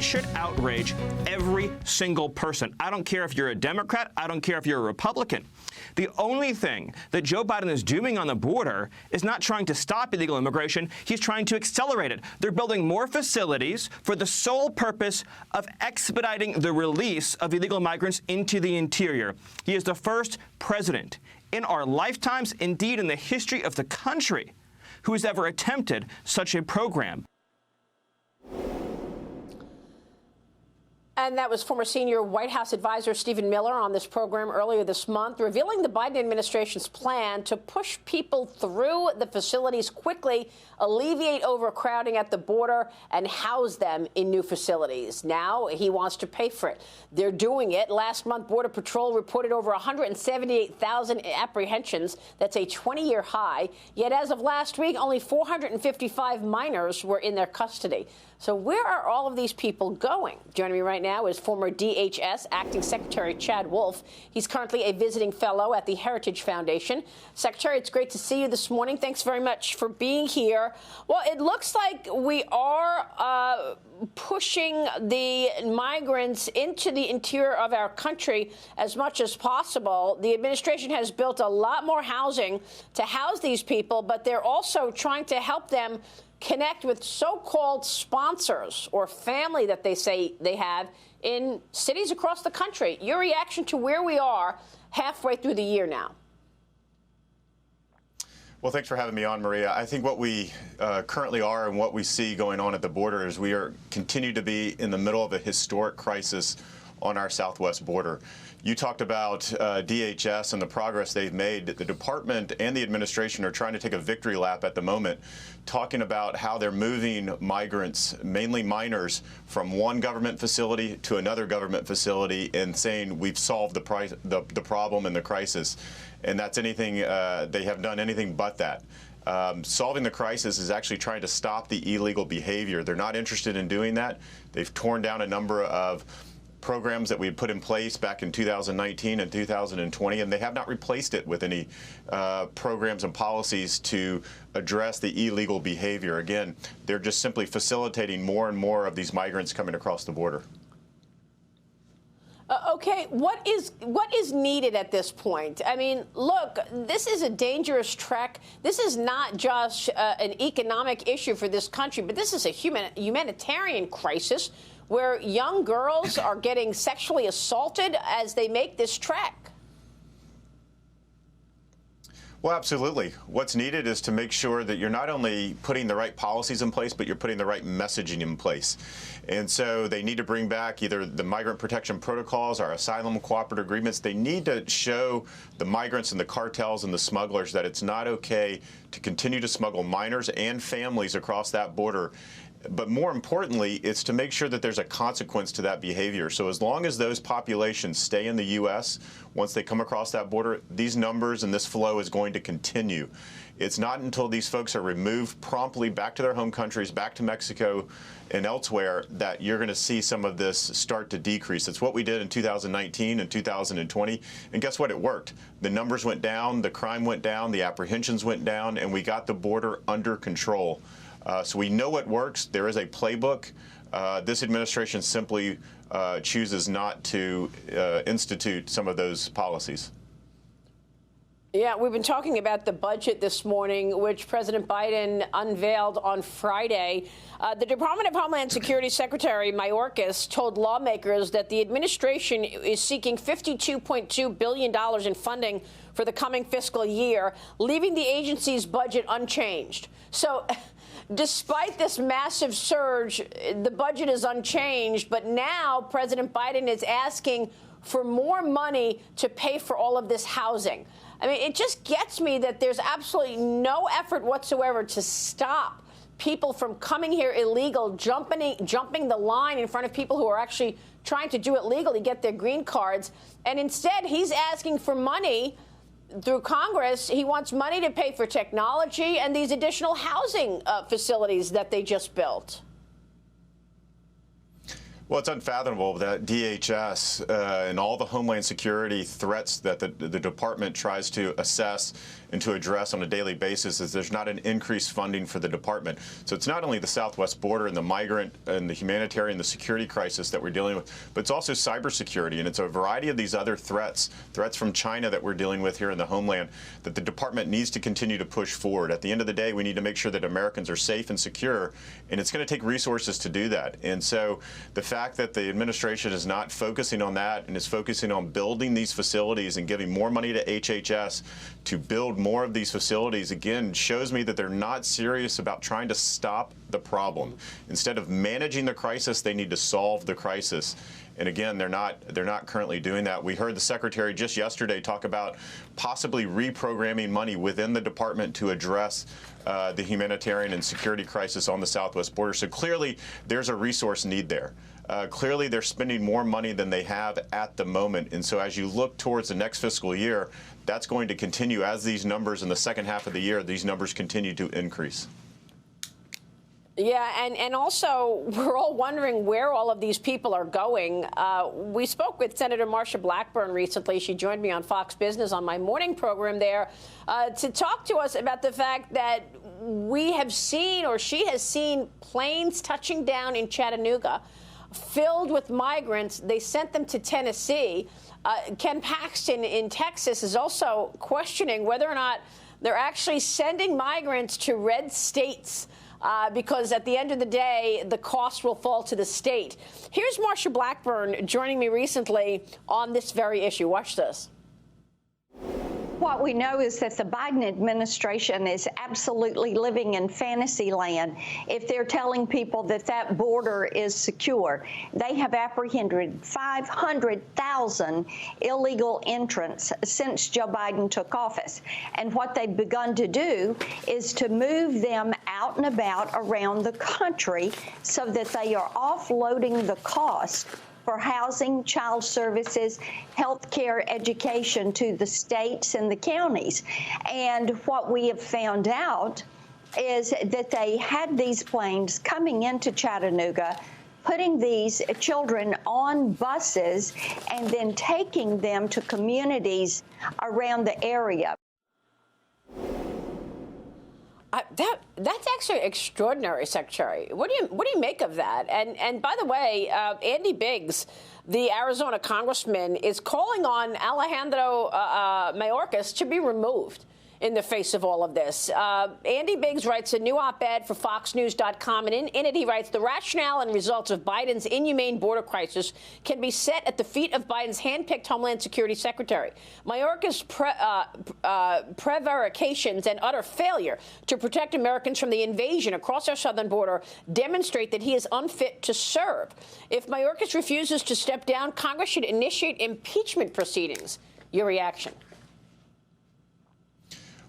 should outrage every single person. I don't care if you're a Democrat. I don't care if you're a Republican. The only thing that Joe Biden is doing on the border is not trying to stop illegal immigration. He's trying to accelerate it. They're building more facilities for the sole purpose of expediting the release of illegal migrants into the interior. He is the first president in our lifetimes, indeed in the history of the country, who has ever attempted such a program. And that was former senior White House advisor Stephen Miller on this program earlier this month, revealing the Biden administration's plan to push people through the facilities quickly, alleviate overcrowding at the border, and house them in new facilities. Now he wants to pay for it. They're doing it. Last month, Border Patrol reported over 178,000 apprehensions. That's a 20-year high. Yet as of last week, only 455 minors were in their custody. So where are all of these people going? Joining me right now is former DHS Acting Secretary Chad Wolf. He's currently a visiting fellow at the Heritage Foundation. Secretary, it's great to see you this morning. Thanks very much for being here. Well, it looks like we are pushing the migrants into the interior of our country as much as possible. The administration has built a lot more housing to house these people, but they're also trying to help them connect with so-called sponsors or family that they say they have in cities across the country. Your reaction to where we are halfway through the year now? Well, thanks for having me on, Maria. I think what we currently are and what we see going on at the border is we continue to be in the middle of a historic crisis on our southwest border. You talked about DHS and the progress they've made. The department and the administration are trying to take a victory lap at the moment, talking about how they're moving migrants, mainly minors, from one government facility to another government facility and saying we've solved the problem and the crisis. And that's anything, they have done anything but that. Solving the crisis is actually trying to stop the illegal behavior. They're not interested in doing that. They've torn down a number of programs that we put in place back in 2019 and 2020, and they have not replaced it with any programs and policies to address the illegal behavior. Again, they're just simply facilitating more and more of these migrants coming across the border. Okay, what is needed at this point? I mean, look, this is a dangerous trek. This is not just an economic issue for this country, but this is a humanitarian crisis where young girls are getting sexually assaulted as they make this trek. Well, absolutely. What's needed is to make sure that you're not only putting the right policies in place, but you're putting the right messaging in place. And so they need to bring back either the migrant protection protocols or asylum cooperative agreements. They need to show the migrants and the cartels and the smugglers that it's not okay to continue to smuggle minors and families across that border. But more importantly, it's to make sure that there's a consequence to that behavior. So as long as those populations stay in the U.S., once they come across that border, these numbers and this flow is going to continue. It's not until these folks are removed promptly back to their home countries, back to Mexico and elsewhere, that you're going to see some of this start to decrease. It's what we did in 2019 and 2020. And guess what? It worked. The numbers went down, the crime went down, the apprehensions went down, and we got the border under control. So we know what works. There is a playbook. This administration simply chooses not to institute some of those policies. Yeah, we've been talking about the budget this morning, which President Biden unveiled on Friday. The Department of Homeland Security Secretary Mayorkas told lawmakers that the administration is seeking $52.2 billion in funding for the coming fiscal year, leaving the agency's budget unchanged. So despite this massive surge, the budget is unchanged. But now President Biden is asking for more money to pay for all of this housing. I mean, it just gets me that there's absolutely no effort whatsoever to stop people from coming here illegal, jumping the line in front of people who are actually trying to do it legally, get their green cards. And instead, he's asking for money through Congress. He wants money to pay for technology and these additional housing facilities that they just built. Well, it's unfathomable that DHS and all the Homeland Security threats that the department tries to assess and to address on a daily basis is there's not an increased funding for the department. So it's not only the southwest border and the migrant and the humanitarian, the security crisis that we're dealing with, but it's also cybersecurity, and it's a variety of these other threats from China that we're dealing with here in the Homeland that the department needs to continue to push forward. At the end of the day, we need to make sure that Americans are safe and secure, and it's going to take resources to do that. And so the fact that the administration is not focusing on that and is focusing on building these facilities and giving more money to HHS to build more of these facilities, again, shows me that they're not serious about trying to stop the problem. Instead of managing the crisis, they need to solve the crisis. And again, they're not currently doing that. We heard the secretary just yesterday talk about possibly reprogramming money within the department to address the humanitarian and security crisis on the southwest border. So clearly, there's a resource need there. Clearly, they're spending more money than they have at the moment. And so as you look towards the next fiscal year, that's going to continue as these numbers in the second half of the year, these numbers continue to increase. Yeah, and also we're all wondering where all of these people are going. We spoke with Senator Marsha Blackburn recently. She joined me on Fox Business on my morning program there to talk to us about the fact that we have seen, or she has seen, planes touching down in Chattanooga filled with migrants. They sent them to Tennessee. Ken Paxton in Texas is also questioning whether or not they're actually sending migrants to red states. Because at the end of the day, the cost will fall to the state. Here's Marsha Blackburn joining me recently on this very issue. Watch this. What we know is that the Biden administration is absolutely living in fantasy land if they're telling people that that border is secure. They have apprehended 500,000 illegal entrants since Joe Biden took office. And what they've begun to do is to move them out and about around the country so that they are offloading the cost for housing, child services, health care, education to the states and the counties. And what we have found out is that they had these planes coming into Chattanooga, putting these children on buses, and then taking them to communities around the area. That's actually extraordinary, Secretary. What do you make of that? And by the way, Andy Biggs, the Arizona congressman, is calling on Alejandro Mayorkas to be removed in the face of all of this. Andy Biggs writes a new op-ed for FoxNews.com, and in it he writes, the rationale and results of Biden's inhumane border crisis can be set at the feet of Biden's hand-picked Homeland Security Secretary. Mayorkas' prevarications and utter failure to protect Americans from the invasion across our southern border demonstrate that he is unfit to serve. If Mayorkas refuses to step down, Congress should initiate impeachment proceedings. Your reaction?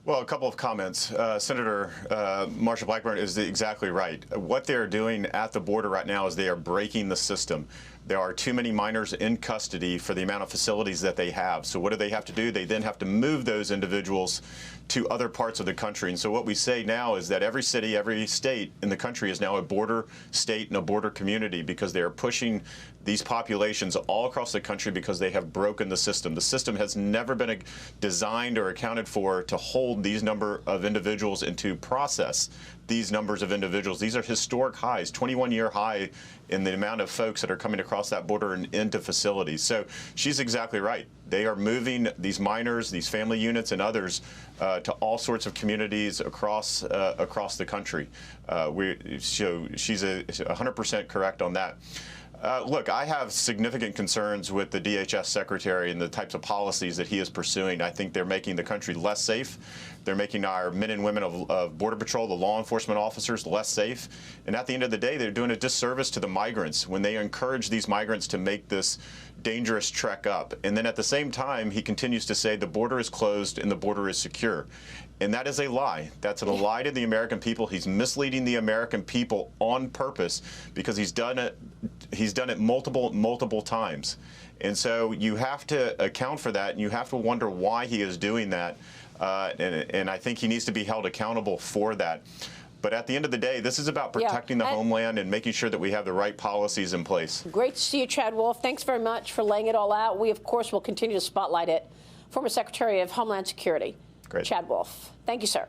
Well, a couple of comments. Senator Marsha Blackburn is exactly right. What they're doing at the border right now is they are breaking the system. There are too many minors in custody for the amount of facilities that they have. So what do they have to do? They then have to move those individuals to other parts of the country. And so what we say now is that every city, every state in the country is now a border state and a border community because they are pushing these populations all across the country because they have broken the system. The system has never been designed or accounted for to hold these number of individuals and to process these numbers of individuals. These are historic highs, 21-year high in the amount of folks that are coming across that border and into facilities. So she's exactly right. They are moving these minors, these family units, and others to all sorts of communities across the country. So she's 100% correct on that. Look, I have significant concerns with the DHS secretary and the types of policies that he is pursuing. I think they're making the country less safe. They're making our men and women of Border Patrol, the law enforcement officers, less safe. And at the end of the day, they're doing a disservice to the migrants when they encourage these migrants to make this dangerous trek up. And then at the same time, he continues to say the border is closed and the border is secure. And that is a lie. That's a lie to the American people. He's misleading the American people on purpose because he's done it multiple times. And so you have to account for that, and you have to wonder why he is doing that. And I think he needs to be held accountable for that. But at the end of the day, this is about protecting the homeland and making sure that we have the right policies in place. Great to see you, Chad Wolf. Thanks very much for laying it all out. We, of course, will continue to spotlight it. Former Secretary of Homeland Security, Great. Chad Wolf. Thank you, sir.